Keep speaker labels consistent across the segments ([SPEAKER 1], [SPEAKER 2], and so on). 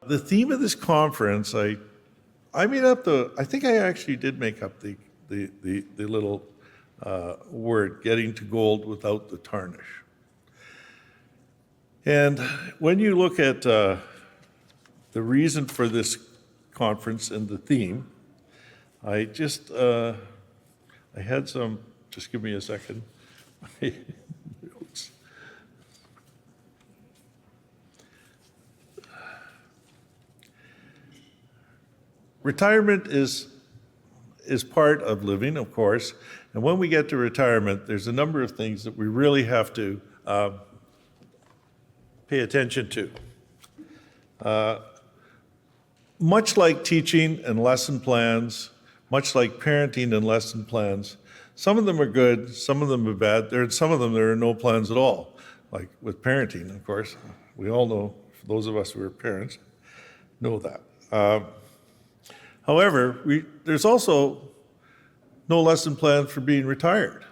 [SPEAKER 1] The theme of this conference, I made up I think I actually did make up the little word, getting to gold without the tarnish. And when you look at the reason for this conference and the theme, I had some, just give me a second. Retirement is part of living, of course, and when we get to retirement, there's a number of things that we really have to pay attention to. Much like teaching and lesson plans, much like parenting and lesson plans, some of them are good, some of them are bad. There are some of them there are no plans at all, like with parenting, of course. We all know, for those of us who are parents, know that. However, there's also no lesson plan for being retired.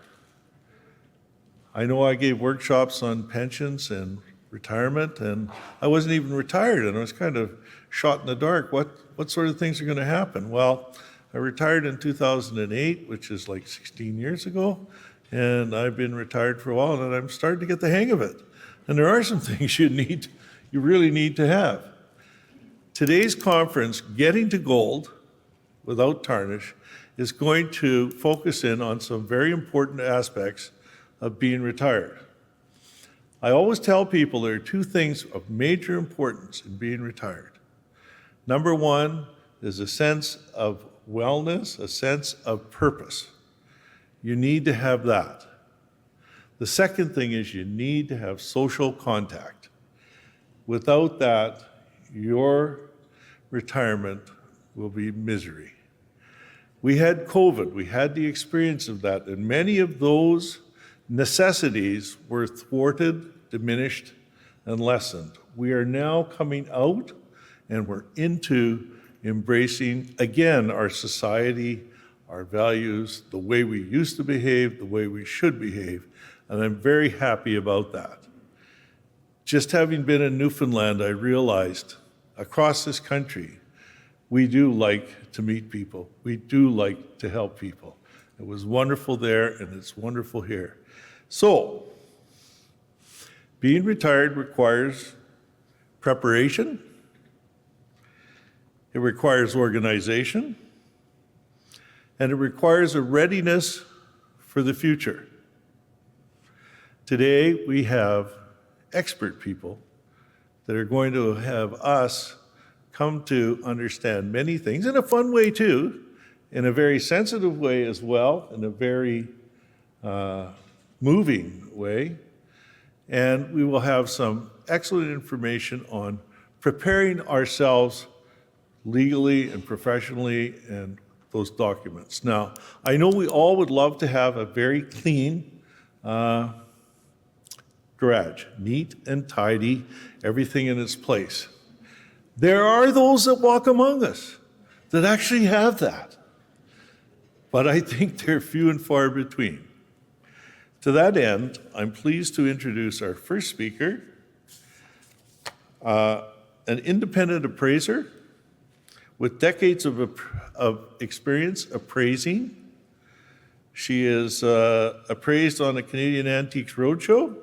[SPEAKER 1] I know I gave workshops on pensions and retirement, and I wasn't even retired, and I was kind of shot in the dark. What sort of things are going to happen? Well, I retired in 2008, which is like 16 years ago, and I've been retired for a while, and I'm starting to get the hang of it. And there are some things you really need to have. Today's conference, Getting to Gold Without Tarnish, is going to focus in on some very important aspects of being retired. I always tell people there are two things of major importance in being retired. Number one is a sense of wellness, a sense of purpose. You need to have that. The second thing is you need to have social contact. Without that, your retirement will be misery. We had COVID, we had the experience of that, and many of those necessities were thwarted, diminished, and lessened. We are now coming out and we're into embracing, again, our society, our values, the way we used to behave, the way we should behave, and I'm very happy about that. Just having been in Newfoundland, I realized across this country, we do like to meet people. We do like to help people. It was wonderful there, and it's wonderful here. So, being retired requires preparation. It requires organization. And it requires a readiness for the future. Today, we have expert people that are going to have us come to understand many things in a fun way too, in a very sensitive way as well, in a very moving way. And we will have some excellent information on preparing ourselves legally and professionally and those documents. Now, I know we all would love to have a very clean garage, neat and tidy, everything in its place. There are those that walk among us that actually have that. But I think they're few and far between. To that end, I'm pleased to introduce our first speaker, an independent appraiser with decades of experience appraising. She is appraised on the Canadian Antiques Roadshow.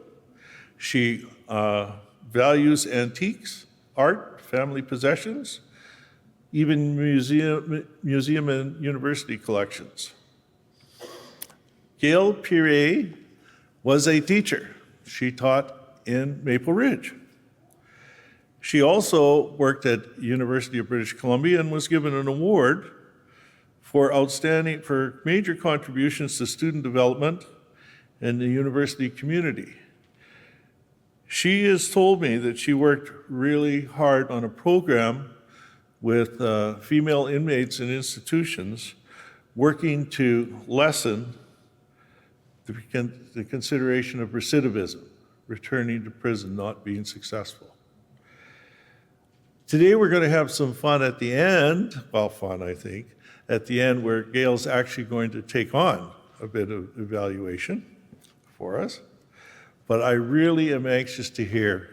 [SPEAKER 1] She values antiques, art, family possessions, even museum and university collections. Gale Pirie was a teacher. She taught in Maple Ridge. She also worked at University of British Columbia and was given an award for major contributions to student development in the university community. She has told me that she worked really hard on a program with female inmates in institutions working to lessen the consideration of recidivism, returning to prison, not being successful. Today we're going to have some fun at the end, well, fun I think, at the end where Gale's actually going to take on a bit of evaluation for us. But I really am anxious to hear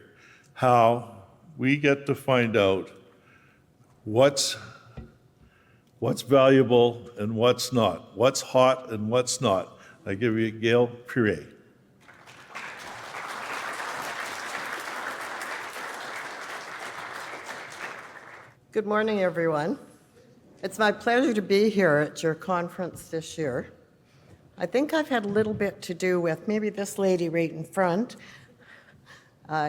[SPEAKER 1] how we get to find out what's valuable and what's not, what's hot and what's not. I give you Gale Pirie.
[SPEAKER 2] Good morning, everyone. It's my pleasure to be here at your conference this year. I think I've had a little bit to do with maybe this lady right in front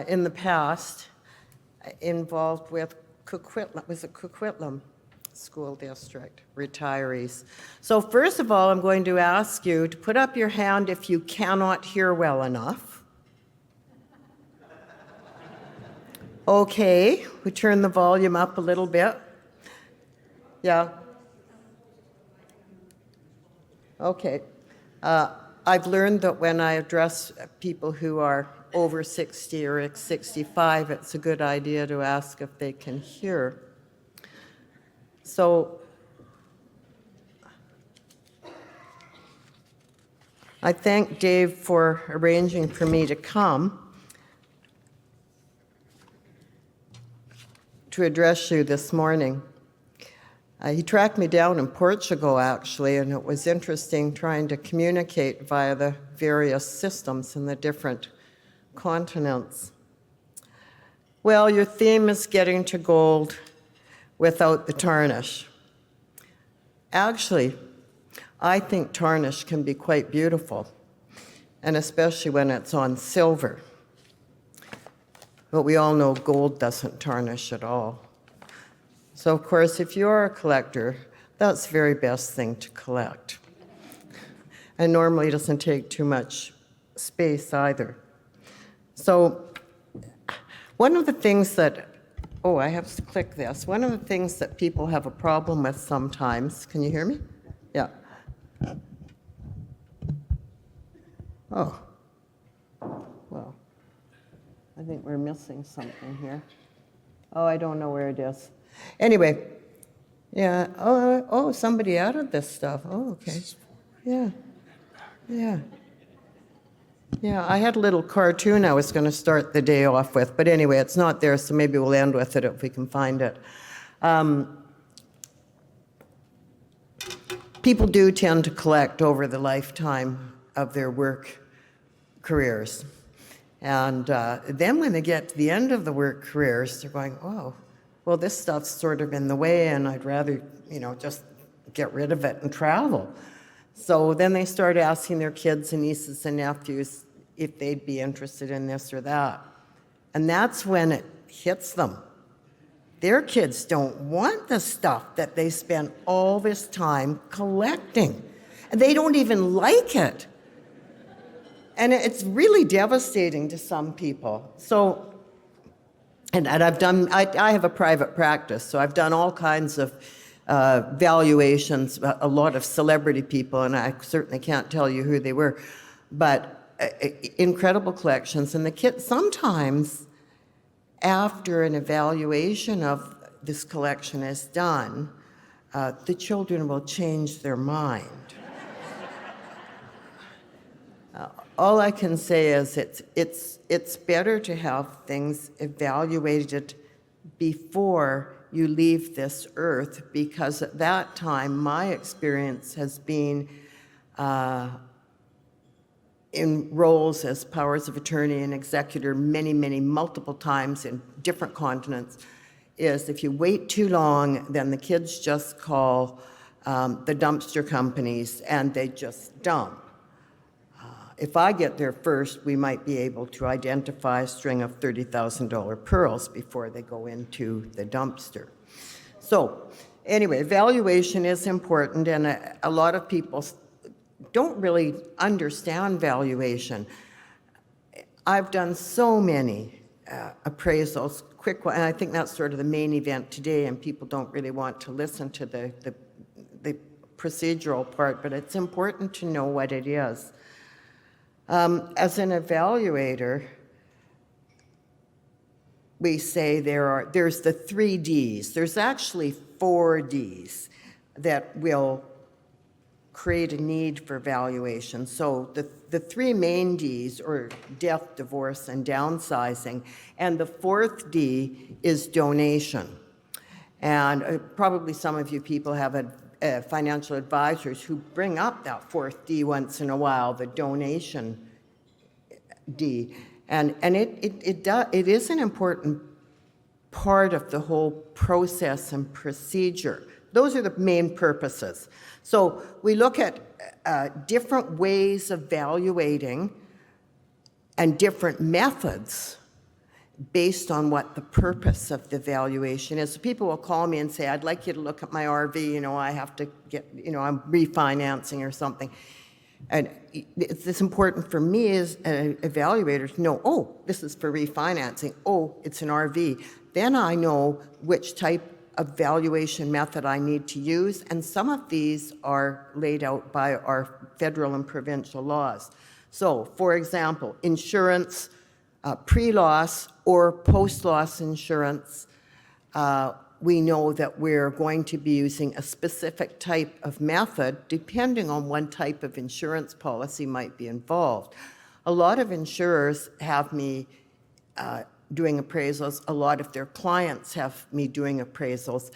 [SPEAKER 2] in the past, involved with Coquitlam School District retirees. So first of all, I'm going to ask you to put up your hand if you cannot hear well enough. Okay, we turn the volume up a little bit. Yeah. Okay. I've learned that when I address people who are over 60 or 65, it's a good idea to ask if they can hear. So I thank Dave for arranging for me to come to address you this morning. He tracked me down in Portugal, actually, and it was interesting trying to communicate via the various systems in the different continents. Well, your theme is getting to gold without the tarnish. Actually, I think tarnish can be quite beautiful, and especially when it's on silver. But we all know gold doesn't tarnish at all. So, of course, if you're a collector, that's the very best thing to collect. And normally it doesn't take too much space either. So, one of the things that, I have to click this. One of the things that people have a problem with sometimes, can you hear me? Yeah. Oh, well. I think we're missing something here. Oh, I don't know where it is. Anyway, yeah. Oh, somebody added this stuff. Oh, okay. Yeah. I had a little cartoon I was going to start the day off with, but anyway, it's not there, so maybe we'll end with it if we can find it. People do tend to collect over the lifetime of their work careers. And then when they get to the end of the work careers, they're going, oh, well, this stuff's sort of in the way, and I'd rather, just get rid of it and travel. So then they start asking their kids and nieces and nephews if they'd be interested in this or that. And that's when it hits them. Their kids don't want the stuff that they spent all this time collecting. And they don't even like it. And it's really devastating to some people. So, and I have a private practice, so I've done all kinds of valuations, a lot of celebrity people, and I certainly can't tell you who they were, but incredible collections. And the kids, sometimes after an evaluation of this collection is done, the children will change their mind. All I can say is it's better to have things evaluated before you leave this earth, because at that time, my experience has been in roles as powers of attorney and executor multiple times in different continents, is if you wait too long, then the kids just call the dumpster companies and they just dump. If I get there first, we might be able to identify a string of $30,000 pearls before they go into the dumpster. So anyway, valuation is important, and a lot of people don't really understand valuation. I've done so many appraisals, quick one, and I think that's sort of the main event today, and people don't really want to listen to the procedural part, but it's important to know what it is. As an evaluator, we say there's the 3 Ds. There's actually 4 Ds that will create a need for valuation. So the 3 main Ds are death, divorce, and downsizing. And the 4th D is donation. And probably some of you people have financial advisors who bring up that fourth D once in a while, the donation D. And it is an important part of the whole process and procedure. Those are the main purposes. So we look at different ways of valuating and different methods based on what the purpose of the valuation is. So people will call me and say, I'd like you to look at my RV, I have to get, I'm refinancing or something. And it's important for me as an evaluator to know, oh, this is for refinancing. Oh, it's an RV. Then I know which type of valuation method I need to use. And some of these are laid out by our federal and provincial laws. So, for example, insurance, pre-loss or post-loss insurance, we know that we're going to be using a specific type of method depending on what type of insurance policy might be involved. A lot of insurers have me doing appraisals. A lot of their clients have me doing appraisals.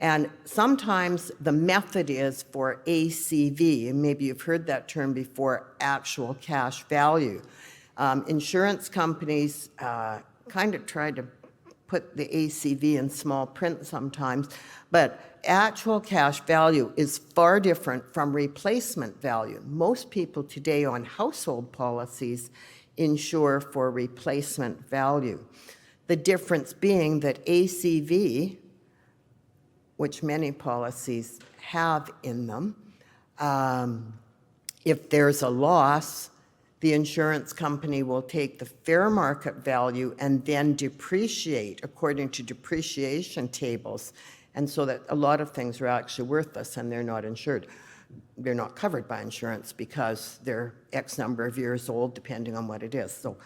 [SPEAKER 2] And sometimes the method is for ACV, and maybe you've heard that term before, actual cash value. Insurance companies kind of try to put the ACV in small print sometimes, but actual cash value is far different from replacement value. Most people today on household policies insure for replacement value. The difference being that ACV, which many policies have in them, if there's a loss, the insurance company will take the fair market value and then depreciate according to depreciation tables. And so that a lot of things are actually worthless and they're not insured. They're not covered by insurance because they're X number of years old, depending on what it is. So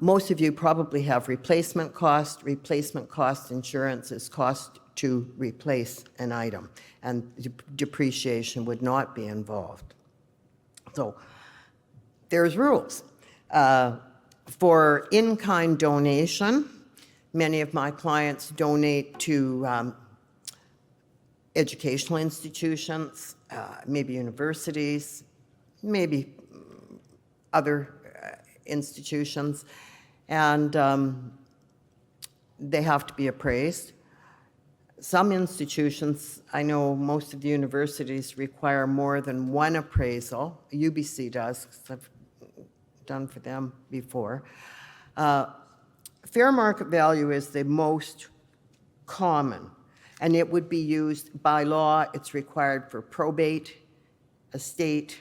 [SPEAKER 2] most of you probably have replacement cost. Replacement cost insurance is cost to replace an item, and depreciation would not be involved. So there's rules. For in-kind donation, many of my clients donate to educational institutions, maybe universities, maybe other institutions, and they have to be appraised. Some institutions, I know most of the universities require more than one appraisal. UBC does, because I've done for them before. Fair market value is the most common, and it would be used by law. It's required for probate, estate.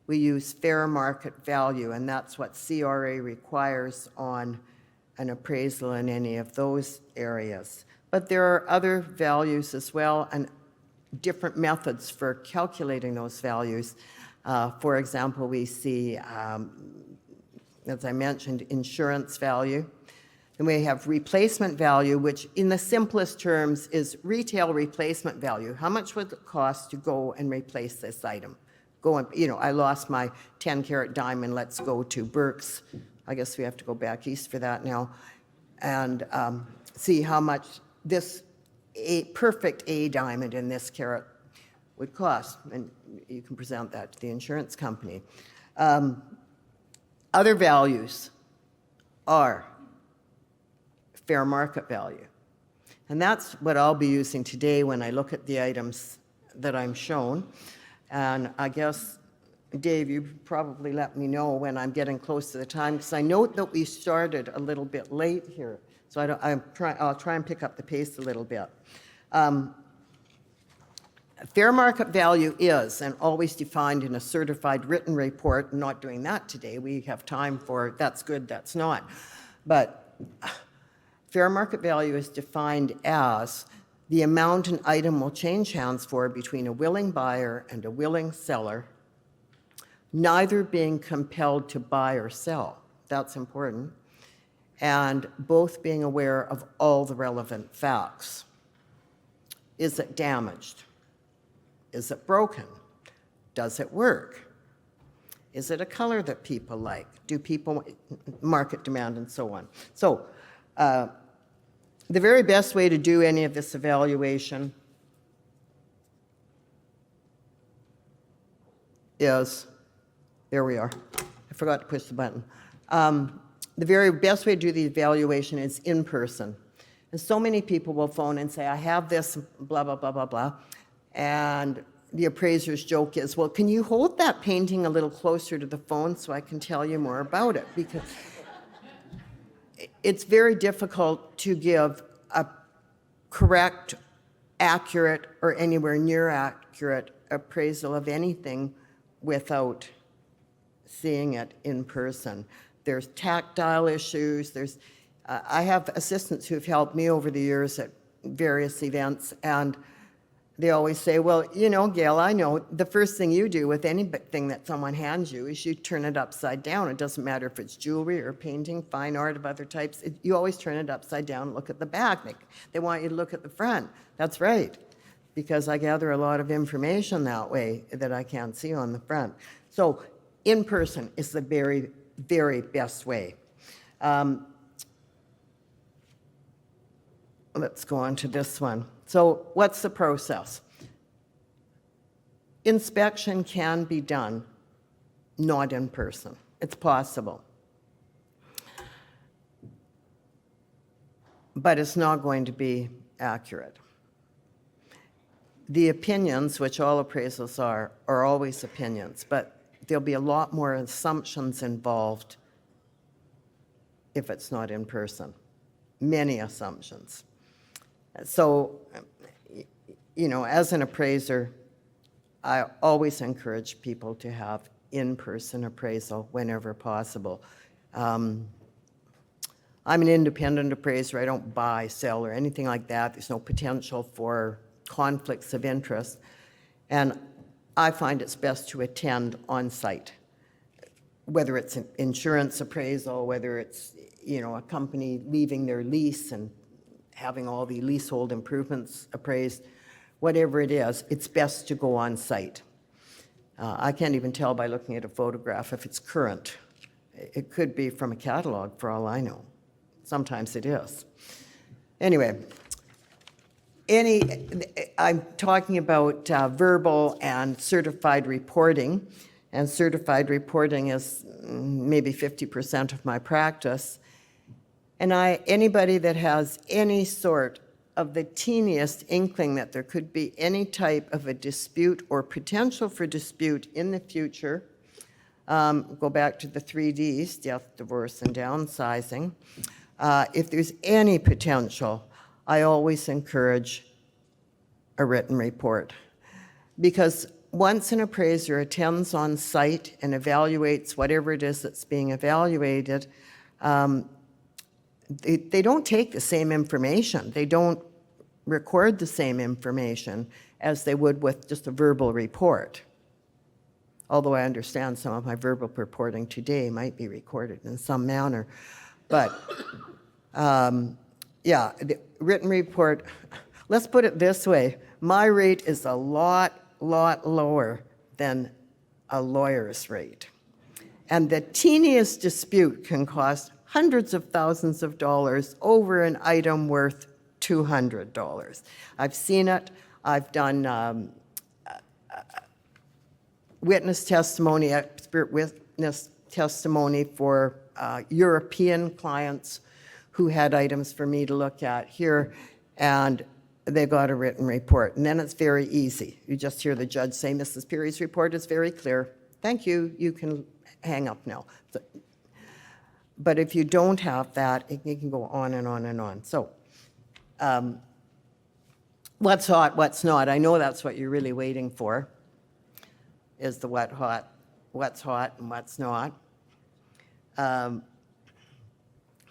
[SPEAKER 2] We use fair market value, and that's what CRA requires on an appraisal in any of those areas. But there are other values as well, and different methods for calculating those values. For example, we see, as I mentioned, insurance value. Then we have replacement value, which in the simplest terms is retail replacement value. How much would it cost to go and replace this item? Go and, I lost my 10-carat diamond, let's go to Burke's. I guess we have to go back east for that now. And see how much this perfect A diamond in this carat would cost. And you can present that to the insurance company. Other values are fair market value. And that's what I'll be using today when I look at the items that I'm shown. And I guess, Dave, you probably let me know when I'm getting close to the time, because I note that we started a little bit late here. So I'll try and pick up the pace a little bit. Fair market value is, and always defined in a certified written report. I'm not doing that today. We have time for that's good, that's not. But fair market value is defined as the amount an item will change hands for between a willing buyer and a willing seller, neither being compelled to buy or sell. That's important. And both being aware of all the relevant facts. Is it damaged? Is it broken? Does it work? Is it a color that people like? Do people market demand and so on? So The very best way to do any of this evaluation is, there we are. I forgot to push the button. The very best way to do the evaluation is in person. And so many people will phone and say, I have this, blah, blah, blah, blah, blah. And the appraiser's joke is, well, can you hold that painting a little closer to the phone so I can tell you more about it? Because it's very difficult to give a correct, accurate, or anywhere near accurate appraisal of anything without seeing it in person. There's tactile issues. I have assistants who've helped me over the years at various events, and they always say, well, you know, Gale, I know the first thing you do with anything that someone hands you is you turn it upside down. It doesn't matter if it's jewelry or painting, fine art of other types. You always turn it upside down and look at the back. They want you to look at the front. That's right, because I gather a lot of information that way that I can't see on the front. So in person is the very, very best way. Let's go on to this one. So what's the process? Inspection can be done not in person. It's possible. But it's not going to be accurate. The opinions, which all appraisals are always opinions, but there'll be a lot more assumptions involved if it's not in person. Many assumptions. So, you know, as an appraiser, I always encourage people to have in-person appraisal whenever possible. I'm an independent appraiser. I don't buy, sell, or anything like that. There's no potential for conflicts of interest. And I find it's best to attend on-site, whether it's an insurance appraisal, whether it's, you know, a company leaving their lease and having all the leasehold improvements appraised, whatever it is, it's best to go on site. I can't even tell by looking at a photograph if it's current. It could be from a catalog for all I know. Sometimes it is. Anyway, I'm talking about verbal and certified reporting, and certified reporting is maybe 50% of my practice. And anybody that has any sort of the teeniest inkling that there could be any type of a dispute or potential for dispute in the future, go back to the 3Ds, death, divorce, and downsizing. If there's any potential, I always encourage a written report. Because once an appraiser attends on site and evaluates whatever it is that's being evaluated, they don't take the same information. They don't record the same information as they would with just a verbal report. Although I understand some of my verbal reporting today might be recorded in some manner. But yeah, the written report, let's put it this way. My rate is a lot lower than a lawyer's rate. And the teeniest dispute can cost hundreds of thousands of dollars over an item worth $200. I've seen it. I've done witness testimony, expert witness testimony for European clients who had items for me to look at here, and they got a written report. And then it's very easy. You just hear the judge say, Mrs. Pirie's report is very clear. Thank you. You can hang up now. But if you don't have that, it can go on and on and on. So what's hot, what's not? I know that's what you're really waiting for, is the what's hot and what's not.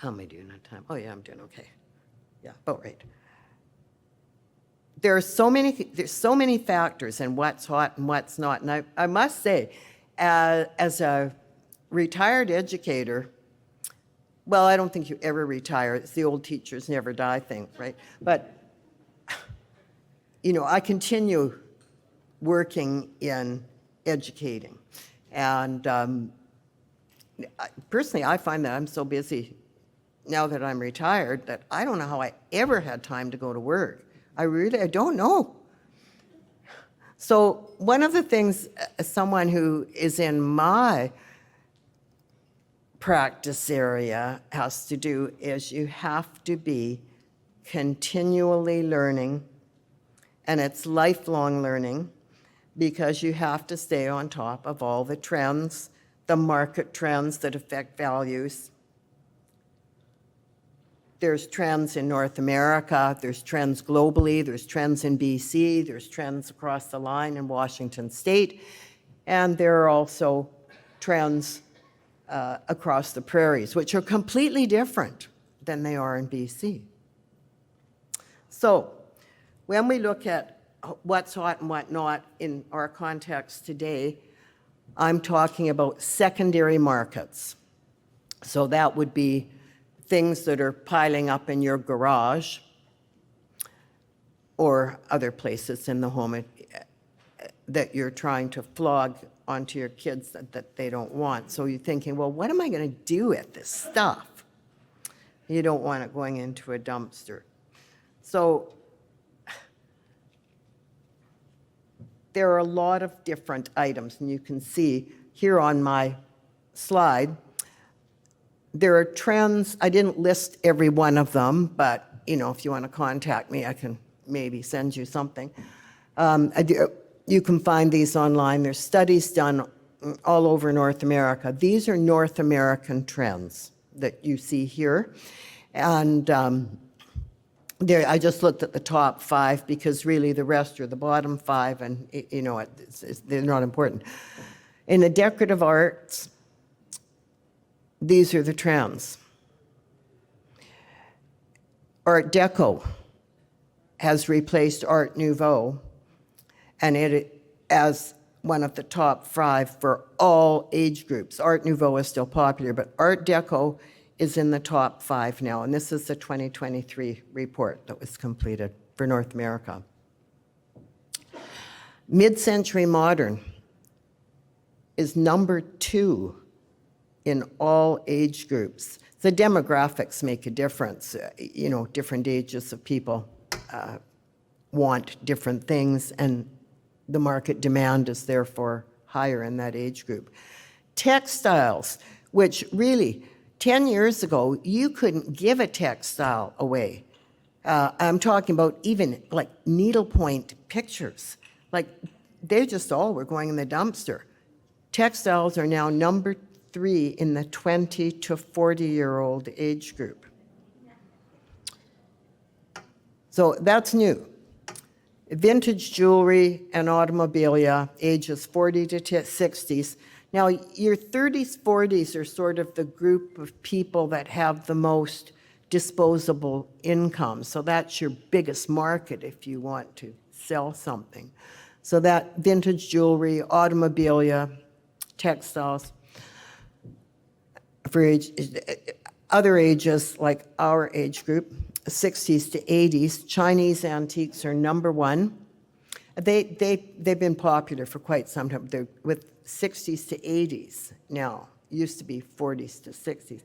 [SPEAKER 2] How am I doing on time? Oh, yeah, I'm doing okay. Yeah, about right. There's so many factors in what's hot and what's not. And I must say, as a retired educator, well, I don't think you ever retire. It's the old teachers never die thing, right? But, you know, I continue working in educating. And personally, I find that I'm so busy now that I'm retired, that I don't know how I ever had time to go to work. I don't know. So one of the things someone who is in my practice area has to do is you have to be continually learning, and it's lifelong learning, because you have to stay on top of all the trends, the market trends that affect values. There's trends in North America, there's trends globally, there's trends in BC, there's trends across the line in Washington State, and there are also trends across the prairies, which are completely different than they are in BC. So when we look at what's hot and what not in our context today, I'm talking about secondary markets. So that would be things that are piling up in your garage or other places in the home that you're trying to flog onto your kids that they don't want. So you're thinking, well, what am I going to do with this stuff? You don't want it going into a dumpster. So there are a lot of different items, and you can see here on my slide, there are trends. I didn't list every one of them, but if you want to contact me, I can maybe send you something. You can find these online. There's studies done all over North America. These are North American trends that you see here. And I just looked at the top 5 because really the rest are the bottom 5, and they're not important. In the decorative arts, these are the trends. Art Deco has replaced Art Nouveau, and it as one of the top 5 for all age groups. Art Nouveau is still popular, but Art Deco is in the top 5 now, and this is the 2023 report that was completed for North America. Mid-century modern is number 2 in all age groups. The demographics make a difference. Different ages of people want different things, and the market demand is therefore higher in that age group. Textiles, which really 10 years ago, you couldn't give a textile away. I'm talking about even like needlepoint pictures. Like they just all were going in the dumpster. Textiles are now number 3 in the 20 to 40-year-old age group. So that's new. Vintage jewelry and automobilia, ages 40 to 60s. Now, your 30s, 40s are sort of the group of people that have the most disposable income. So that's your biggest market if you want to sell something. So that vintage jewelry, automobilia, textiles. For other ages, like our age group, 60s to 80s, Chinese antiques are number 1. They've been popular for quite some time. They're with 60s to 80s now. Used to be 40s to 60s.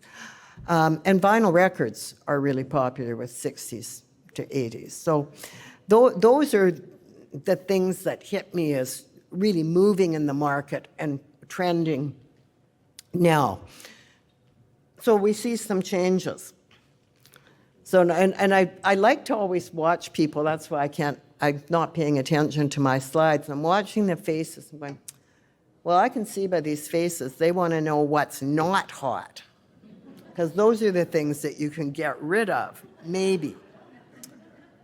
[SPEAKER 2] And vinyl records are really popular with 60s to 80s. So those are the things that hit me as really moving in the market and trending now. So we see some changes. So, and I like to always watch people. That's why I'm not paying attention to my slides. I'm watching the faces and going, well, I can see by these faces, they want to know what's not hot. Because those are the things that you can get rid of, maybe.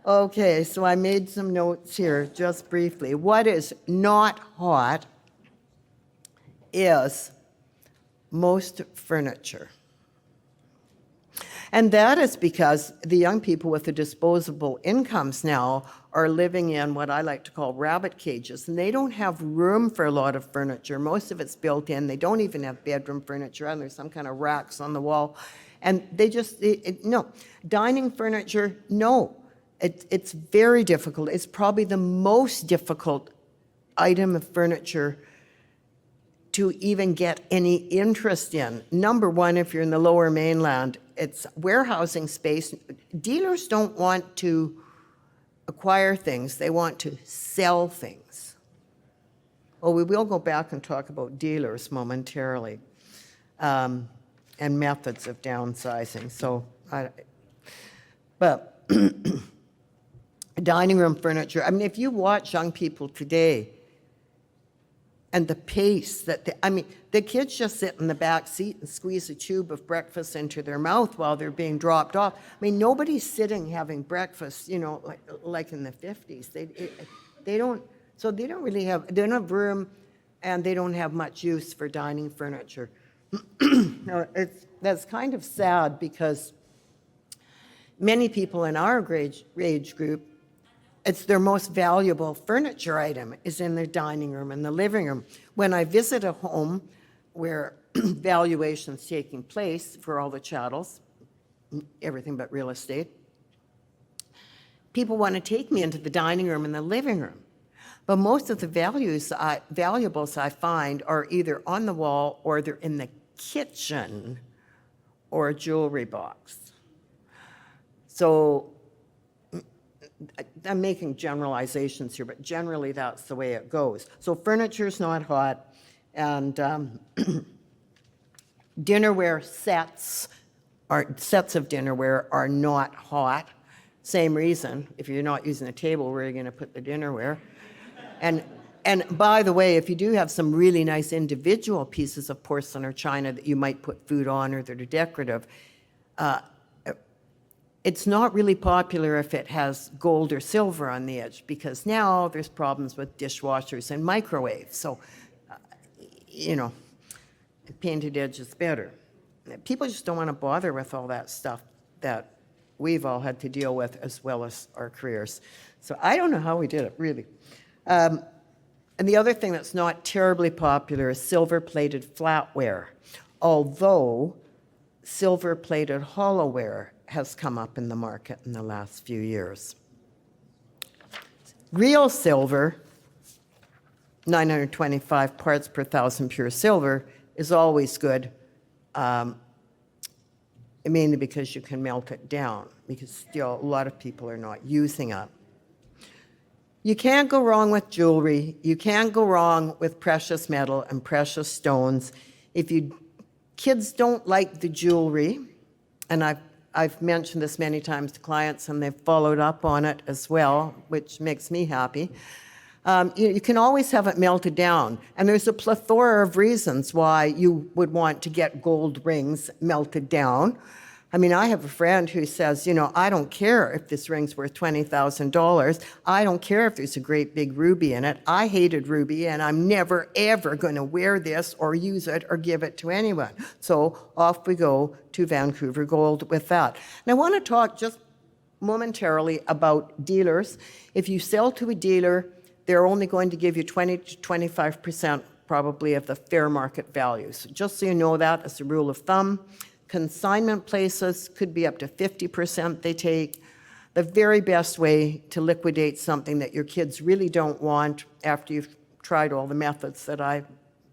[SPEAKER 2] Okay, so I made some notes here just briefly. What is not hot is most furniture. And that is because the young people with the disposable incomes now are living in what I like to call rabbit cages, and they don't have room for a lot of furniture. Most of it's built in. They don't even have bedroom furniture, and there's some kind of racks on the wall. And they just, no. Dining furniture, no. It's very difficult. It's probably the most difficult item of furniture to even get any interest in. Number one, if you're in the lower mainland, it's warehousing space. Dealers don't want to acquire things, they want to sell things. Well, we will go back and talk about dealers momentarily, and methods of downsizing. But dining room furniture, I mean, if you watch young people today and the pace that, the kids just sit in the back seat and squeeze a tube of breakfast into their mouth while they're being dropped off. I mean, nobody's sitting having breakfast, like in the 50s. They don't really have, they don't have room, and they don't have much use for dining furniture. Now, that's kind of sad, because many people in our age group, it's their most valuable furniture item is in their dining room and the living room. When I visit a home where valuation's taking place for all the chattels, everything but real estate, people want to take me into the dining room and the living room. But most of the valuables I find are either on the wall, or they're in the kitchen, or a jewelry box. So I'm making generalizations here, but generally that's the way it goes. So furniture's not hot, and dinnerware sets of dinnerware are not hot. Same reason. If you're not using a table, where are you going to put the dinnerware? And by the way, if you do have some really nice individual pieces of porcelain or china that you might put food on, or that are decorative, it's not really popular if it has gold or silver on the edge, because now there's problems with dishwashers and microwaves. So, painted edge is better. People just don't want to bother with all that stuff that we've all had to deal with, as well as our careers. So I don't know how we did it, really. And the other thing that's not terribly popular is silver-plated flatware, although silver-plated hollowware has come up in the market in the last few years. Real silver, 925 parts per thousand pure silver, is always good, mainly because you can melt it down, because still a lot of people are not using it. You can't go wrong with jewelry. You can't go wrong with precious metal and precious stones. Kids don't like the jewelry, and I've mentioned this many times to clients, and they've followed up on it as well, which makes me happy. You can always have it melted down, and there's a plethora of reasons why you would want to get gold rings melted down. I mean, I have a friend who says, I don't care if this ring's worth $20,000. I don't care if there's a great big ruby in it. I hated ruby, and I'm never, ever going to wear this or use it or give it to anyone. So off we go to Vancouver Gold with that. And I want to talk just momentarily about dealers. If you sell to a dealer, they're only going to give you 20 to 25% probably of the fair market value. So just so you know that, as a rule of thumb. Consignment places could be up to 50% they take. The very best way to liquidate something that your kids really don't want, after you've tried all the methods that I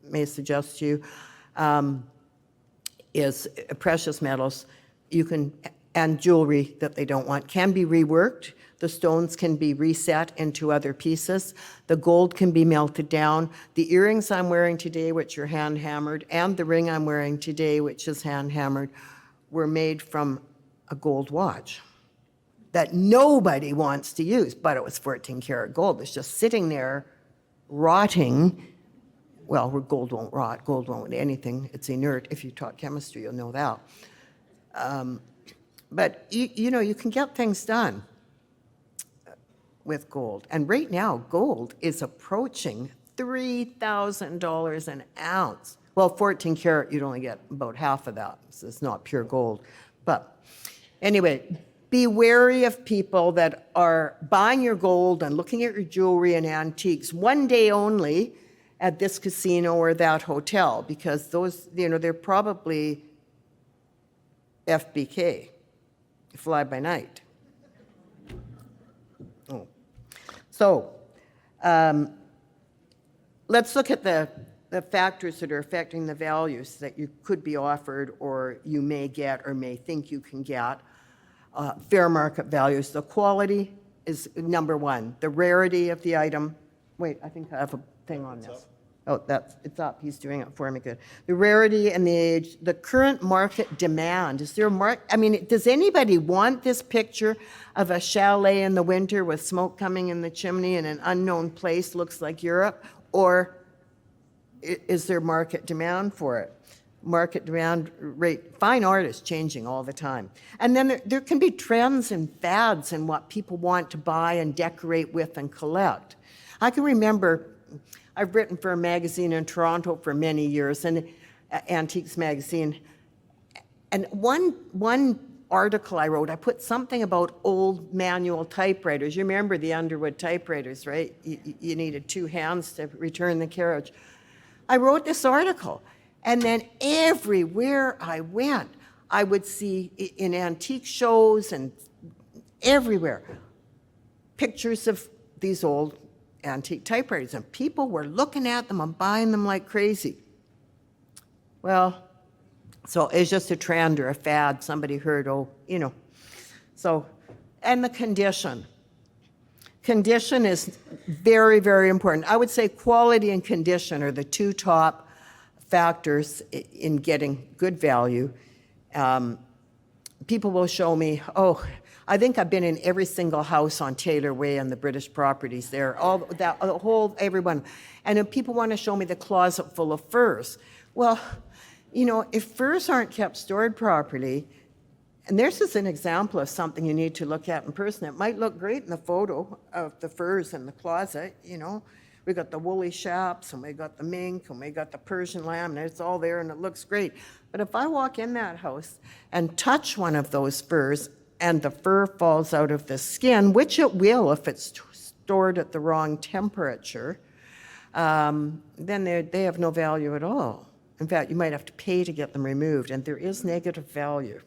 [SPEAKER 2] may suggest to you, is precious metals. And jewelry that they don't want can be reworked. The stones can be reset into other pieces. The gold can be melted down. The earrings I'm wearing today, which are hand-hammered, and the ring I'm wearing today, which is hand-hammered, were made from a gold watch that nobody wants to use, but it was 14-karat gold. It's just sitting there rotting. Well, gold won't rot. Gold won't do anything. It's inert. If you taught chemistry, you'll know that. But, you can get things done with gold. And right now, gold is approaching $3,000 an ounce. Well, 14 karat, you'd only get about half of that, so it's not pure gold. But anyway, be wary of people that are buying your gold and looking at your jewelry and antiques one day only at this casino or that hotel, because those, they're probably FBK, fly by night. So let's look at the the factors that are affecting the values that you could be offered or you may get or may think you can get. Fair market values. The quality is number one. The rarity of the item. Wait, I think I have a thing on this. Oh, it's up. He's doing it for me. Good. The rarity and the age, the current market demand. Is there does anybody want this picture of a chalet in the winter with smoke coming in the chimney in an unknown place, looks like Europe? Or is there market demand for it? Market demand rate. Fine art is changing all the time. And then there can be trends and fads in what people want to buy and decorate with and collect. I can remember, I've written for a magazine in Toronto for many years, and Antiques magazine. And one article I wrote, I put something about old manual typewriters. You remember the Underwood typewriters, right? You needed two hands to return the carriage. I wrote this article, and then everywhere I went, I would see in antique shows and everywhere pictures of these old antique typewriters, and people were looking at them and buying them like crazy. Well, so it's just a trend or a fad. Somebody heard, So, and the condition. Condition is very, very important. I would say quality and condition are the two top factors in getting good value. People will show me, I think I've been in every single house on Taylor Way and the British properties there, everyone. And if people want to show me the closet full of furs, well, if furs aren't kept stored properly, and this is an example of something you need to look at in person. It might look great in the photo of the furs in the closet, We got the woolly chaps, and we got the mink, and we got the Persian lamb, and it's all there, and it looks great. But if I walk in that house and touch one of those furs, and the fur falls out of the skin, which it will if it's stored at the wrong temperature, then they have no value at all. In fact, you might have to pay to get them removed, and there is negative value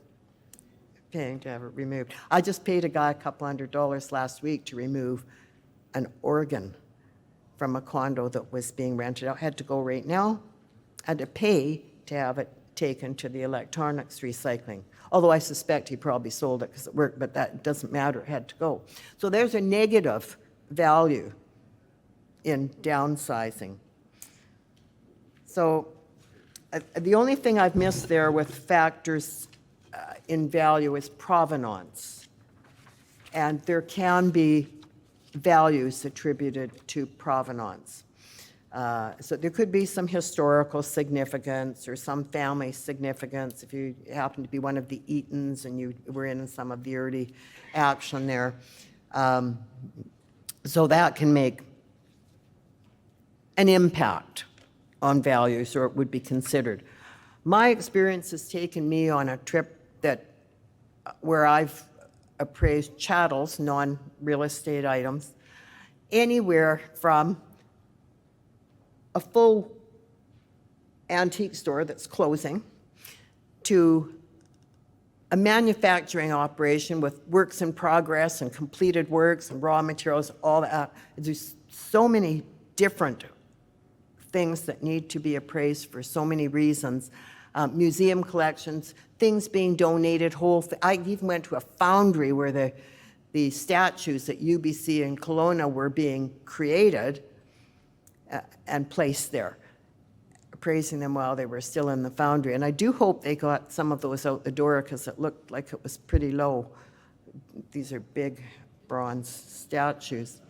[SPEAKER 2] paying to have it removed. I just paid a guy $200 last week to remove an organ from a condo that was being rented out. I had to go right now. I had to pay to have it taken to the electronics recycling. Although I suspect he probably sold it because it worked, but that doesn't matter, it had to go. So there's a negative value in downsizing. So the only thing I've missed there with factors in value is provenance. And there can be values attributed to provenance. So there could be some historical significance or some family significance if you happen to be one of the Eatons and you were in some of the early action there. So that can make an impact on values, or it would be considered. My experience has taken me on a trip where I've appraised chattels, non-real estate items, anywhere from a full antique store that's closing to a manufacturing operation with works in progress and completed works and raw materials, all that. There's so many different things that need to be appraised for so many reasons. Museum collections, things being donated, I even went to a foundry where the statues at UBC in Kelowna were being created and placed there, appraising them while they were still in the foundry. And I do hope they got some of those out the door because it looked like it was pretty low. These are big bronze statues.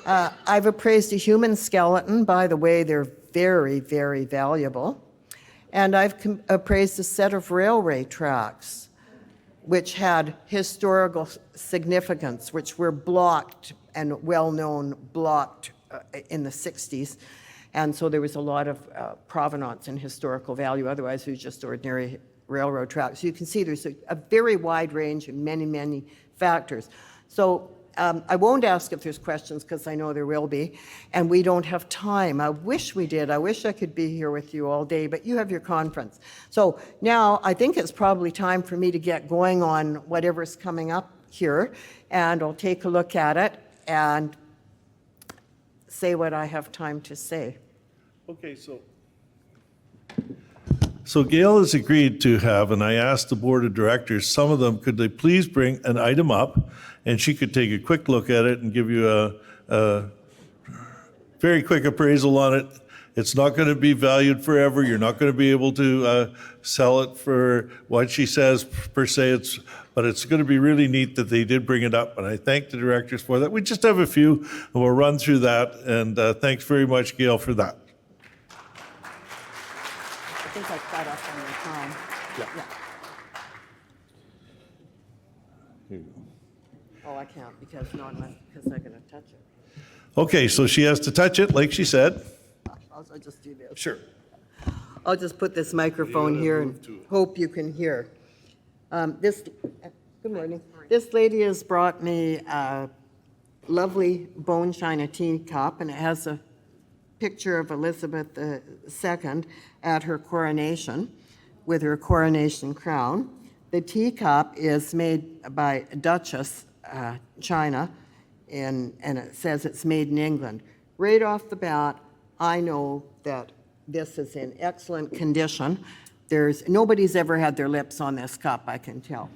[SPEAKER 2] I've appraised a human skeleton. By the way, they're very, very valuable. And I've appraised a set of railway tracks which had historical significance, which were blocked and well-known blocked in the 60s. And so there was a lot of provenance and historical value. Otherwise, it was just ordinary railroad tracks. You can see there's a very wide range and many, many factors. So I won't ask if there's questions because I know there will be, and we don't have time. I wish we did. I wish I could be here with you all day, but you have your conference. So now I think it's probably time for me to get going on whatever's coming up here, and I'll take a look at it and say what I have time to say.
[SPEAKER 1] Okay, so So Gale has agreed to have, and I asked the board of directors, some of them, could they please bring an item up, and she could take a quick look at it and give you a very quick appraisal on it. It's not going to be valued forever. You're not going to be able to sell it for what she says per se. But it's going to be really neat that they did bring it up, and I thank the directors for that. We just have a few, and we'll run through that. And thanks very much, Gale, for that.
[SPEAKER 2] I think I cut off on your time.
[SPEAKER 1] Yeah. Here you go.
[SPEAKER 2] Oh, I can't because I'm going to touch it.
[SPEAKER 1] Okay, so she has to touch it, like she said.
[SPEAKER 2] I'll just do this.
[SPEAKER 1] Sure.
[SPEAKER 2] I'll just put this microphone here and hope you can hear. Good morning. This lady has brought me a lovely bone china teacup, and it has a picture of Elizabeth II at her coronation with her coronation crown. The teacup is made by Duchess China, and it says it's made in England. Right off the bat, I know that this is in excellent condition. Nobody's ever had their lips on this cup, I can tell.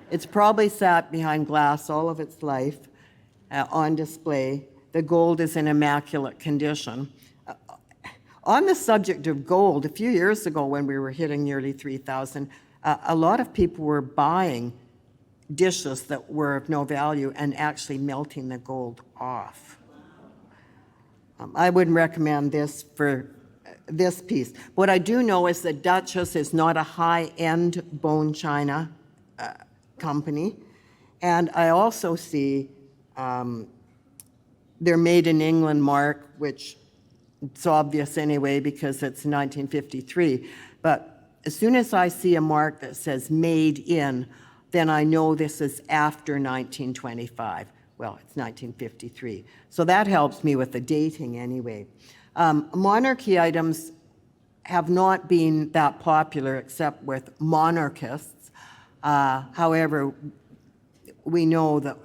[SPEAKER 2] It's probably sat behind glass all of its life on display. The gold is in immaculate condition. On the subject of gold, a few years ago when we were hitting nearly 3,000, a lot of people were buying dishes that were of no value and actually melting the gold off. I wouldn't recommend this for this piece. What I do know is that Duchess is not a high-end bone china company. And I also see their Made in England mark, which it's obvious anyway because it's 1953. But as soon as I see a mark that says Made in, then I know this is after 1925. Well, it's 1953. So that helps me with the dating anyway. Monarchy items have not been that popular except with monarchists. However, we know that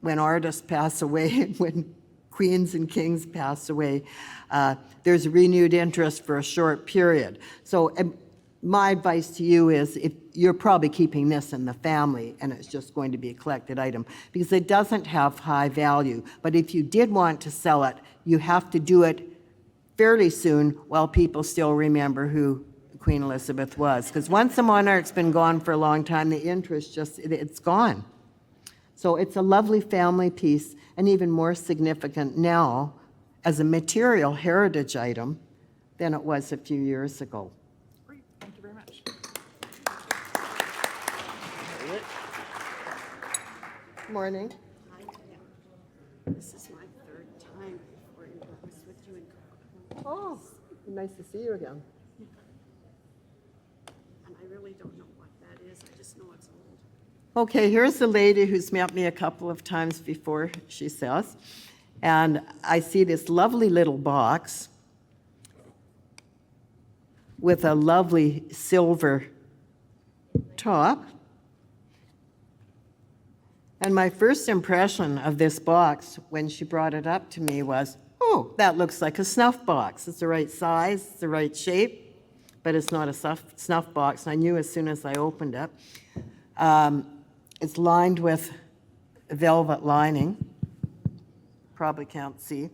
[SPEAKER 2] when artists pass away, when queens and kings pass away, there's renewed interest for a short period. So my advice to you is if you're probably keeping this in the family and it's just going to be a collected item because it doesn't have high value. But if you did want to sell it, you have to do it fairly soon while people still remember who Queen Elizabeth was. Because once a monarch's been gone for a long time, the interest it's gone. So it's a lovely family piece and even more significant now as a material heritage item than it was a few years ago.
[SPEAKER 3] Great, thank you very much.
[SPEAKER 2] Good morning.
[SPEAKER 4] Hi, this is my third time before I was with you in Coquitlam.
[SPEAKER 2] Oh, nice to see you again.
[SPEAKER 4] And I really don't know what that is. I just know it's old.
[SPEAKER 2] Okay, here's the lady who's met me a couple of times before, she says. And I see this lovely little box with a lovely silver top. And my first impression of this box when she brought it up to me was, oh, that looks like a snuff box. It's the right size, it's the right shape, but it's not a snuff box. I knew as soon as I opened it. It's lined with velvet lining. Probably can't see.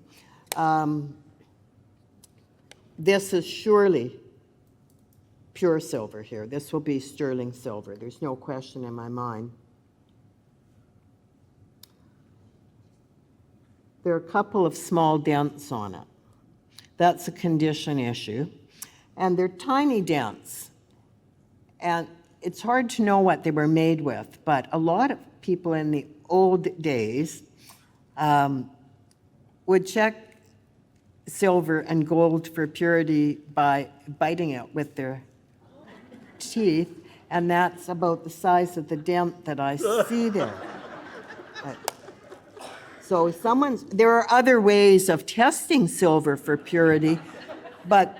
[SPEAKER 2] This is surely pure silver here. This will be sterling silver. There's no question in my mind. There are a couple of small dents on it. That's a condition issue. And they're tiny dents. And it's hard to know what they were made with, but a lot of people in the old days would check silver and gold for purity by biting it with their teeth, and that's about the size of the dent that I see there. So there are other ways of testing silver for purity, but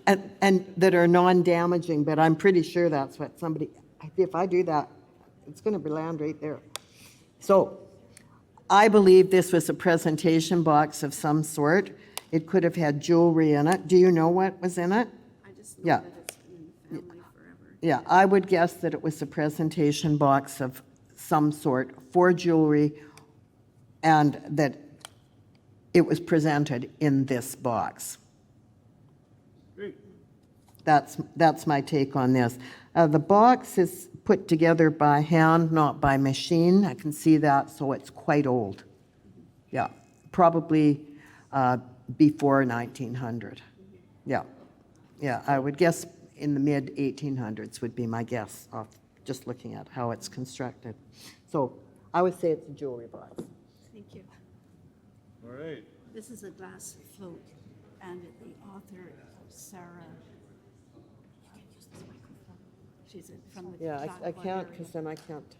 [SPEAKER 2] and that are non-damaging, but I'm pretty sure that's what if I do that, it's going to land right there. So I believe this was a presentation box of some sort. It could have had jewelry in it. Do you know what was in it?
[SPEAKER 4] I just know
[SPEAKER 2] Yeah.
[SPEAKER 4] that it's been in the family forever.
[SPEAKER 2] Yeah, I would guess that it was a presentation box of some sort for jewelry, and that it was presented in this box.
[SPEAKER 1] Great.
[SPEAKER 2] That's my take on this. The box is put together by hand, not by machine. I can see that, so it's quite old. Yeah, probably before 1900. Yeah, yeah, I would guess in the mid 1800s would be my guess, off just looking at how it's constructed. So I would say it's a jewelry box.
[SPEAKER 4] Thank you.
[SPEAKER 1] All right.
[SPEAKER 4] This is a glass float, and the author, Sarah, you can use this microphone. She's from the.
[SPEAKER 2] Yeah, I
[SPEAKER 4] Chautauqua
[SPEAKER 2] can't,
[SPEAKER 4] area.
[SPEAKER 2] because then I can't,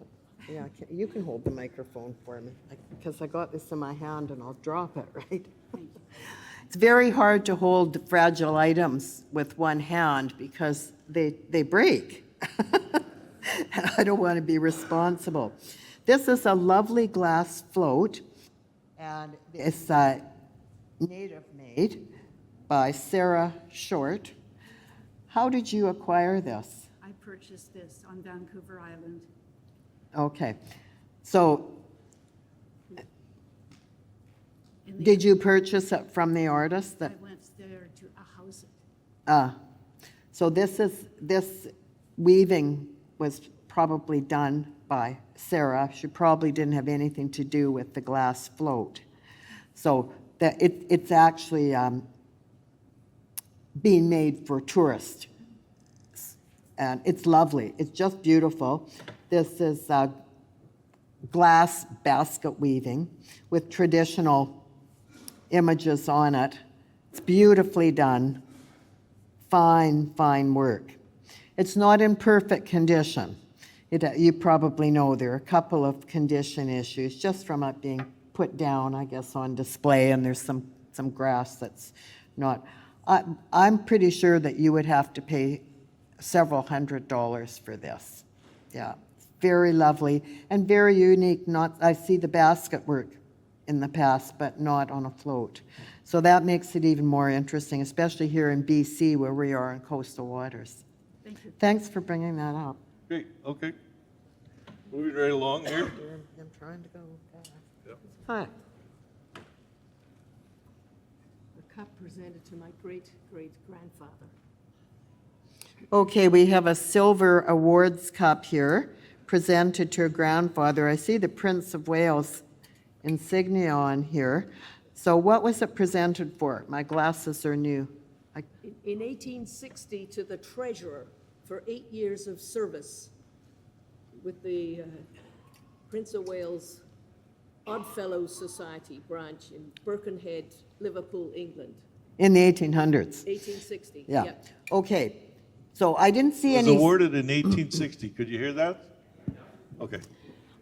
[SPEAKER 2] yeah, you can hold the microphone for me, because I got this in my hand and I'll drop it, right?
[SPEAKER 4] Thank you.
[SPEAKER 2] It's very hard to hold fragile items with one hand because they break. And I don't want to be responsible. This is a lovely glass float, and it's native made by Sarah Short. How did you acquire this?
[SPEAKER 4] I purchased this on Vancouver Island.
[SPEAKER 2] Okay, so
[SPEAKER 4] In the-
[SPEAKER 2] did you purchase it from the artist
[SPEAKER 4] I
[SPEAKER 2] that?
[SPEAKER 4] went there to a house.
[SPEAKER 2] So this weaving was probably done by Sarah. She probably didn't have anything to do with the glass float. So it's actually being made for tourists. And it's lovely. It's just beautiful. This is glass basket weaving with traditional images on it. It's beautifully done. Fine, fine work. It's not in perfect condition. You probably know there are a couple of condition issues just from it being put down, I guess, on display, and there's some grass that's not. I'm pretty sure that you would have to pay several $100s for this. Yeah, very lovely and very unique. I see the basket work in the past, but not on a float. So that makes it even more interesting, especially here in BC where we are in coastal waters.
[SPEAKER 4] Thank you.
[SPEAKER 2] Thanks for bringing that up.
[SPEAKER 1] Great, okay. Moving right along here.
[SPEAKER 2] I'm trying to go fast.
[SPEAKER 1] Yep.
[SPEAKER 2] Hi.
[SPEAKER 5] A cup presented to my great-great-grandfather.
[SPEAKER 2] Okay, we have a silver awards cup here presented to her grandfather. I see the Prince of Wales insignia on here. So what was it presented for? My glasses are new.
[SPEAKER 5] In 1860, to the treasurer for 8 years of service with the Prince of Wales Oddfellows Society branch in Birkenhead, Liverpool, England,
[SPEAKER 2] In the 1800s.
[SPEAKER 5] 1860.
[SPEAKER 2] Yeah.
[SPEAKER 5] Yep.
[SPEAKER 2] Okay. So I didn't see
[SPEAKER 1] It was
[SPEAKER 2] any.
[SPEAKER 1] awarded in 1860. Could you hear that? Okay.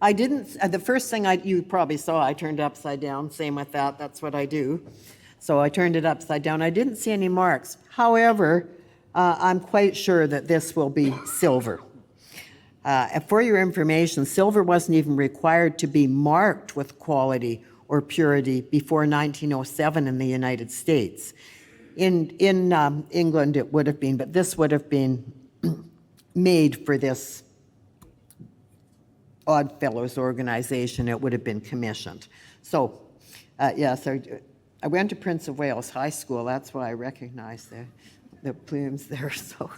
[SPEAKER 2] I didn't, the first thing you probably saw, I turned upside down. Same with that. That's what I do. So I turned it upside down. I didn't see any marks. However, I'm quite sure that this will be silver. For your information, silver wasn't even required to be marked with quality or purity before 1907 in the United States. In England, it would have been, but this would have been made for this Oddfellows organization. It would have been commissioned. So, yes, I went to Prince of Wales High School. That's why I recognize the plumes there. So,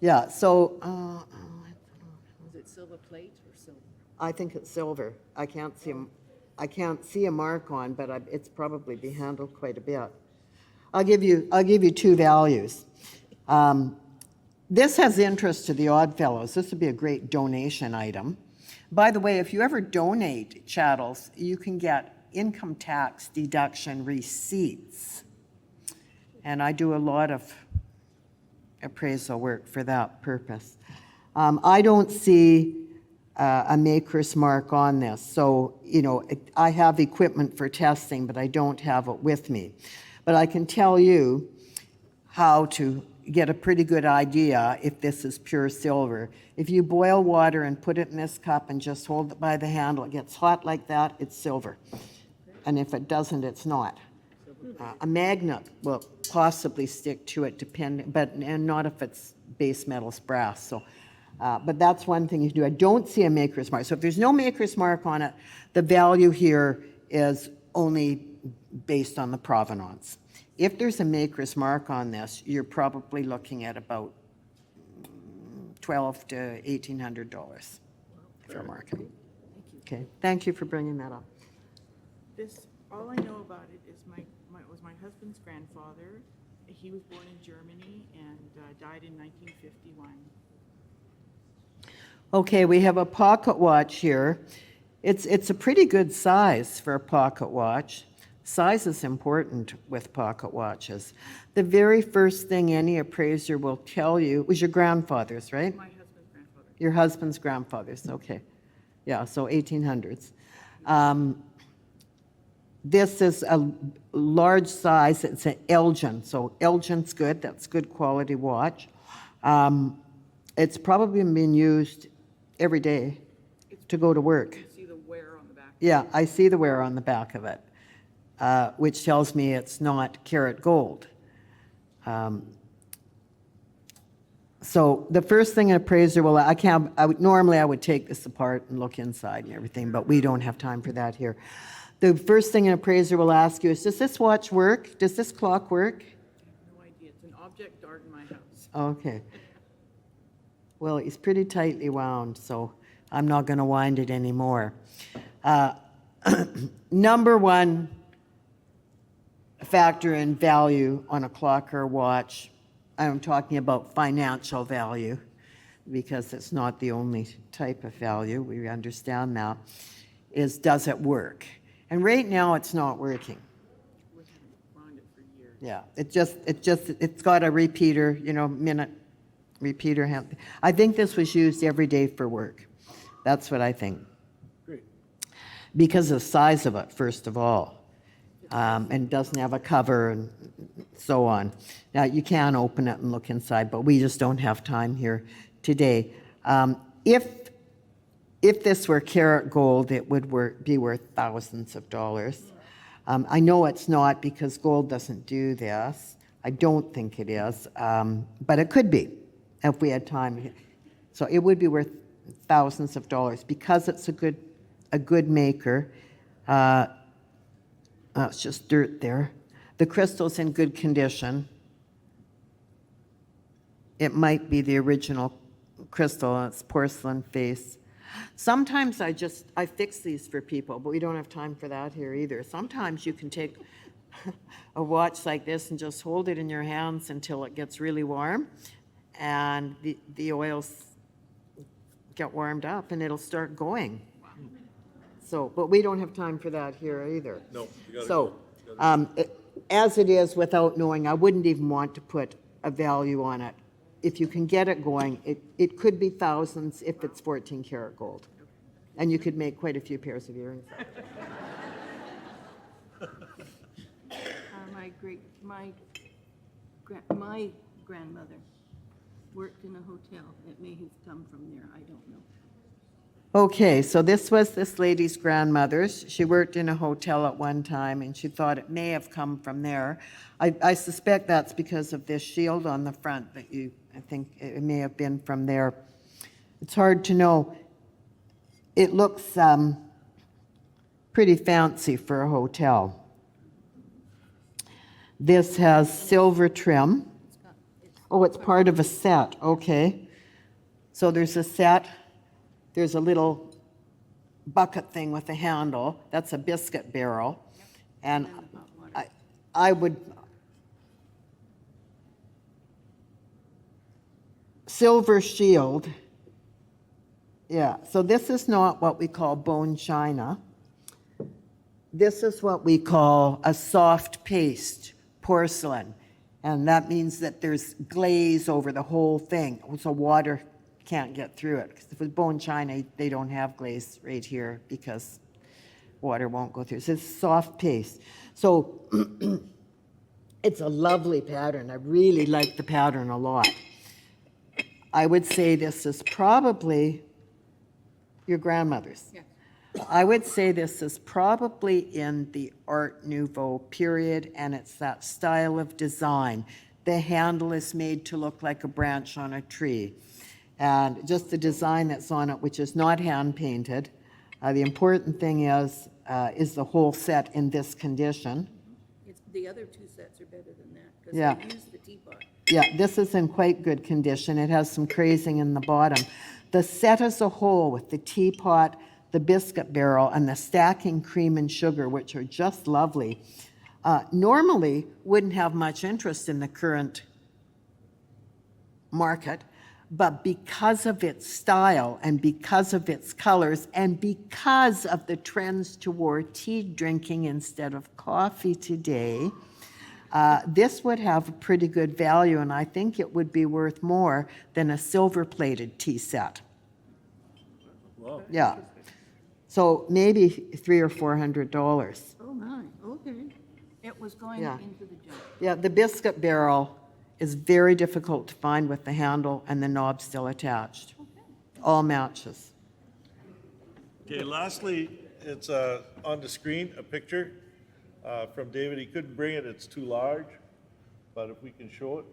[SPEAKER 2] yeah. So,
[SPEAKER 5] Was it silver plate or silver?
[SPEAKER 2] I think it's silver. I can't see a mark on, but it's probably be handled quite a bit. I'll give you two values. This has interest to the Oddfellows. This would be a great donation item. By the way, if you ever donate chattels, you can get income tax deduction receipts. And I do a lot of appraisal work for that purpose. I don't see a maker's mark on this. So, I have equipment for testing, but I don't have it with me. But I can tell you how to get a pretty good idea if this is pure silver. If you boil water and put it in this cup and just hold it by the handle, it gets hot like that, it's silver. and if it doesn't, it's not. A magnet will possibly stick to it, and not if it's base metals brass. So, but that's one thing you can do. I don't see a maker's mark. So if there's no maker's mark on it, the value here is only based on the provenance. If there's a maker's mark on this, you're probably looking at about $1,200 to $1,800 for marking. Okay, thank you for bringing that up.
[SPEAKER 3] This, all I know about it is was my husband's grandfather. He was born in Germany and died in 1951.
[SPEAKER 2] Okay, we have a pocket watch here. It's a pretty good size for a pocket watch. Size is important with pocket watches. The very first thing any appraiser will tell you was your grandfather's, right?
[SPEAKER 3] My husband's grandfather.
[SPEAKER 2] Your husband's grandfather's, okay. Yeah, so 1800s. This is a large size. It's an Elgin. So Elgin's good. That's good quality watch. It's probably been used every day to go to work.
[SPEAKER 3] You see the wear on the back.
[SPEAKER 2] Yeah, I see the wear on the back of it, which tells me it's not karat gold. So the first thing an appraiser will, normally I would take this apart and look inside and everything, but we don't have time for that here. The first thing an appraiser will ask you is, does this watch work? Does this clock work?
[SPEAKER 3] No idea. It's an object art in my house.
[SPEAKER 2] Okay. Well, it's pretty tightly wound, so I'm not going to wind it anymore. Number one factor in value on a clock or watch, I'm talking about financial value, because it's not the only type of value, we understand that, is does it work? And right now, it's not working.
[SPEAKER 3] We haven't wound it for years.
[SPEAKER 2] Yeah, it's got a repeater, minute repeater hand. I think this was used every day for work. That's what I think.
[SPEAKER 1] Great.
[SPEAKER 2] Because of the size of it, first of all, and doesn't have a cover and so on. Now, you can open it and look inside, but we just don't have time here today. If this were karat gold, it would be worth thousands of dollars. I know it's not, because gold doesn't do this. I don't think it is, but it could be if we had time. So it would be worth thousands of dollars because it's a good maker. It's just dirt there. The crystal's in good condition. It might be the original crystal. It's porcelain face. Sometimes I fix these for people, but we don't have time for that here either. Sometimes you can take a watch like this and just hold it in your hands until it gets really warm, and the oils get warmed up and it'll start going. So, but we don't have time for that here either.
[SPEAKER 1] No, you gotta
[SPEAKER 2] So, as it is, without knowing, I wouldn't even want to put a value on it. If you can get it going, it could be thousands if it's 14 karat gold. And you could make quite a few pairs of earrings.
[SPEAKER 4] My grandmother worked in a hotel. It may have come from there, I don't know.
[SPEAKER 2] Okay, so this was this lady's grandmother's. She worked in a hotel at one time, and she thought it may have come from there. I suspect that's because of this shield on the front I think it may have been from there. It's hard to know. It looks pretty fancy for a hotel. This has silver trim. Oh, it's part of a set, okay. So there's a set. There's a little bucket thing with a handle. That's a biscuit barrel. And I would... Silver shield. Yeah, so this is not what we call bone china. This is what we call a soft paste porcelain. And that means that there's glaze over the whole thing, so water can't get through it. Because if it's bone china, they don't have glaze right here because water won't go through. So it's soft paste. So it's a lovely pattern. I really like the pattern a lot. I would say this is probably your grandmother's.
[SPEAKER 4] Yeah.
[SPEAKER 2] I would say this is probably in the Art Nouveau period, and it's that style of design. The handle is made to look like a branch on a tree. And just the design that's on it, which is not hand-painted. The important thing is the whole set in this condition.
[SPEAKER 5] The other two sets are better than that, because
[SPEAKER 2] Yeah.
[SPEAKER 5] they use the teapot.
[SPEAKER 2] Yeah, this is in quite good condition. It has some crazing in the bottom. The set as a whole, with the teapot, the biscuit barrel, and the stacking cream and sugar, which are just lovely, normally wouldn't have much interest in the current market, but because of its style and because of its colors and because of the trends toward tea drinking instead of coffee today, this would have a pretty good value, and I think it would be worth more than a silver-plated tea set.
[SPEAKER 1] Wow.
[SPEAKER 2] Yeah. So maybe $300 or $400.
[SPEAKER 5] Oh, my, okay.
[SPEAKER 4] It was going
[SPEAKER 2] Yeah.
[SPEAKER 4] into the junk.
[SPEAKER 2] Yeah, the biscuit barrel is very difficult to find with the handle and the knob still attached. All matches.
[SPEAKER 1] Okay, lastly, it's on the screen, a picture from David. He couldn't bring it, it's too large, but if we can show it.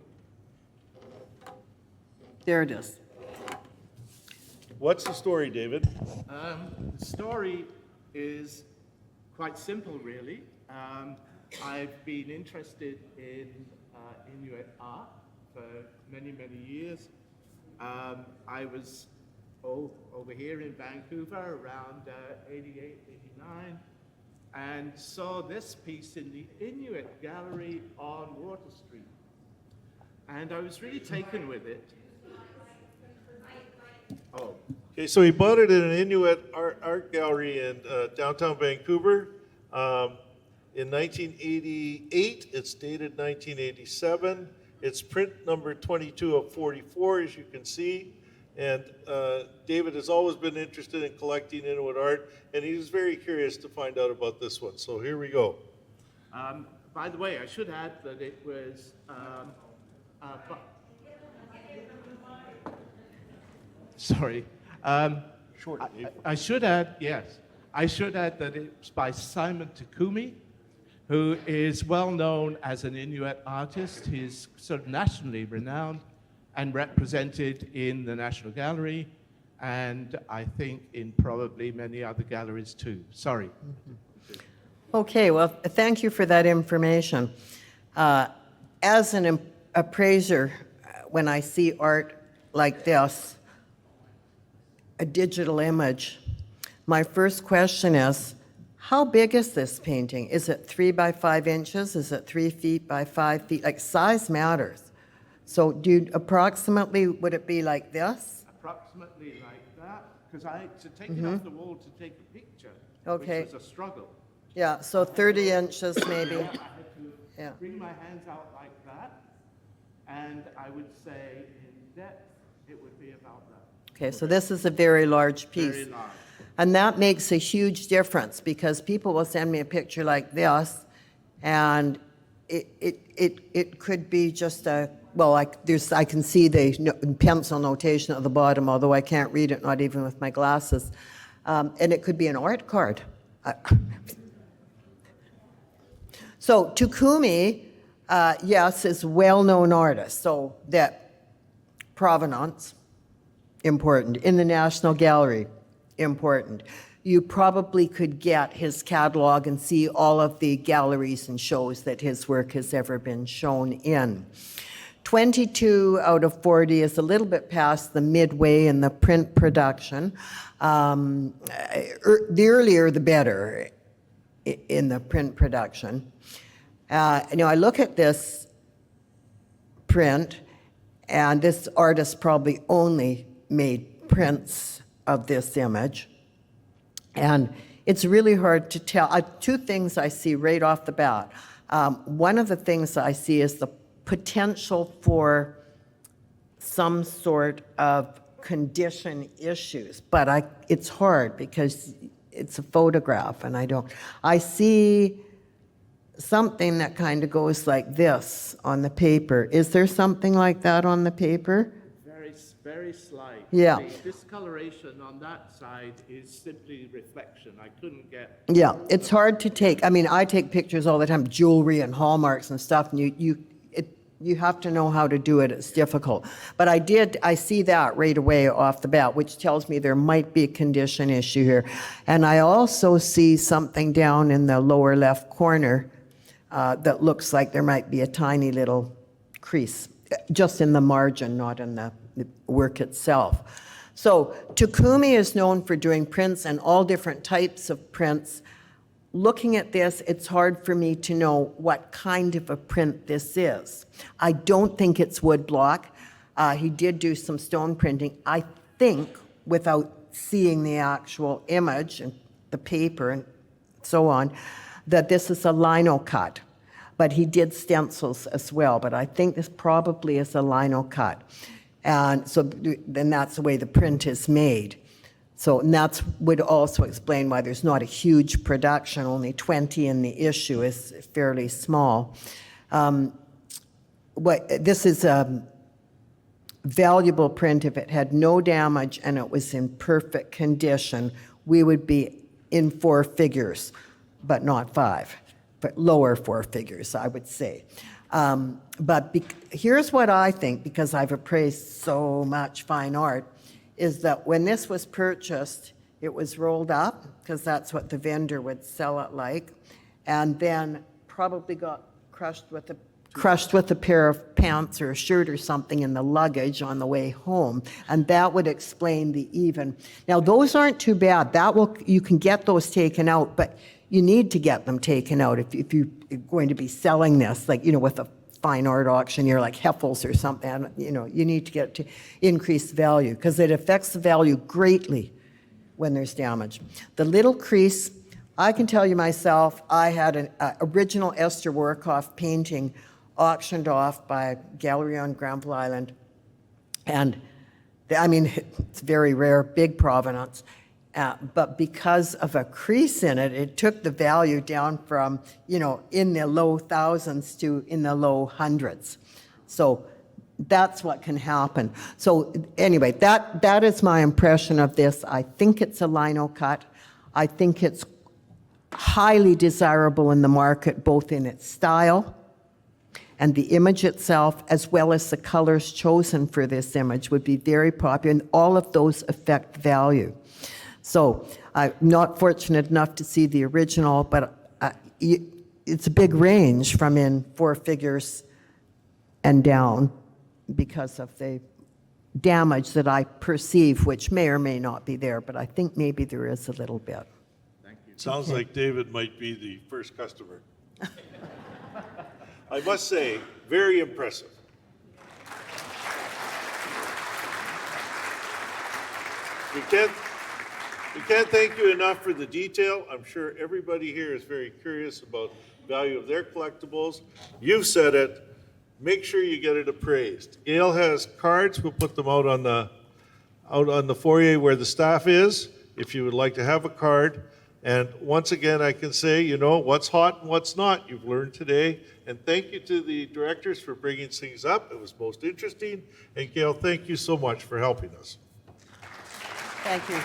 [SPEAKER 2] There it is.
[SPEAKER 1] What's the story, David?
[SPEAKER 6] The story is quite simple, really. I've been interested in Inuit art for many, many years. I was over here in Vancouver around 88, 89, and saw this piece in the Inuit Gallery on Water Street. And I was really taken with it. Oh.
[SPEAKER 1] Okay, so he bought it in an Inuit art gallery in downtown Vancouver. In 1988, it's dated 1987. It's print number 22 of 44, as you can see. And David has always been interested in collecting Inuit art, and he was very curious to find out about this one. So here we go.
[SPEAKER 6] By the way, I should add that it was sorry.
[SPEAKER 1] Short, Dave.
[SPEAKER 6] I should add, yes, I should add that it's by Simon Takumi, who is well known as an Inuit artist. He's sort of nationally renowned and represented in the National Gallery, and I think in probably many other galleries too. Sorry.
[SPEAKER 2] Okay, well, thank you for that information. As an appraiser, when I see art like this, a digital image, my first question is, how big is this painting? Is it 3 by 5 inches? Is it 3 feet by 5 feet? Like, size matters. So approximately, would it be like this?
[SPEAKER 6] Approximately like that, because I had to take it off the wall to take a picture,
[SPEAKER 2] Okay.
[SPEAKER 6] which was a struggle.
[SPEAKER 2] Yeah, so 30 inches maybe.
[SPEAKER 6] I had to
[SPEAKER 2] Yeah.
[SPEAKER 6] bring my hands out like that, and I would say in depth, it would be about that.
[SPEAKER 2] Okay, so this is a very large piece.
[SPEAKER 6] Very large.
[SPEAKER 2] And that makes a huge difference because people will send me a picture like this, and it could be just I can see the pencil notation at the bottom, although I can't read it, not even with my glasses. And it could be an art card. So Takumi, yes, is a well-known artist, so that provenance, important. In the National Gallery, important. You probably could get his catalog and see all of the galleries and shows that his work has ever been shown in. 22 out of 40 is a little bit past the midway in the print production. The earlier, the better in the print production. I look at this print, and this artist probably only made prints of this image. And it's really hard to tell. Two things I see right off the bat. One of the things I see is the potential for some sort of condition issues, but it's hard because it's a photograph and I see something that kind of goes like this on the paper. Is there something like that on the paper?
[SPEAKER 6] Very, very slight.
[SPEAKER 2] Yeah.
[SPEAKER 6] The discoloration on that side is simply reflection. I couldn't get.
[SPEAKER 2] Yeah, it's hard to take. I mean, I take pictures all the time, jewelry and hallmarks and stuff, and you have to know how to do it. It's difficult. But I see that right away off the bat, which tells me there might be a condition issue here. And I also see something down in the lower left corner that looks like there might be a tiny little crease, just in the margin, not in the work itself. So Takumi is known for doing prints and all different types of prints. Looking at this, it's hard for me to know what kind of a print this is. I don't think it's woodblock. He did do some stone printing. I think, without seeing the actual image and the paper and so on, that this is a lino cut. But he did stencils as well, but I think this probably is a lino cut. And so then that's the way the print is made. So, and that would also explain why there's not a huge production, only 20 in the issue is fairly small. This is a valuable print. If it had no damage and it was in perfect condition, we would be in 4 figures, but not 5, but lower 4 figures, I would say. But here's what I think, because I've appraised so much fine art, is that when this was purchased, it was rolled up, because that's what the vendor would sell it like, and then probably got crushed with a pair of pants or a shirt or something in the luggage on the way home, and that would explain the even. Now, those aren't too bad. You can get those taken out, but you need to get them taken out if you're going to be selling this, like, with a fine art auctioneer like Heffels or something, you need to get to increase value, because it affects the value greatly when there's damage. The little crease, I can tell you myself, I had an original Esther Workoff painting auctioned off by a gallery on Granville Island, and it's very rare, big provenance. But because of a crease in it, it took the value down from, in the low thousands to in the low hundreds. So that's what can happen. So anyway, that is my impression of this. I think it's a lino cut. I think it's highly desirable in the market, both in its style and the image itself, as well as the colors chosen for this image would be very popular, and all of those affect value. So I'm not fortunate enough to see the original, but it's a big range from in 4 figures and down because of the damage that I perceive, which may or may not be there, but I think maybe there is a little bit.
[SPEAKER 1] Sounds like David might be the first customer. I must say, very impressive. We can't thank you enough for the detail. I'm sure everybody here is very curious about the value of their collectibles. You've said it. Make sure you get it appraised. Gale has cards. We'll put them out on the foyer where the staff is, if you would like to have a card. And once again, I can say, what's hot and what's not. You've learned today. And thank you to the directors for bringing things up. It was most interesting. And Gale, thank you so much for helping us.
[SPEAKER 2] Thank you.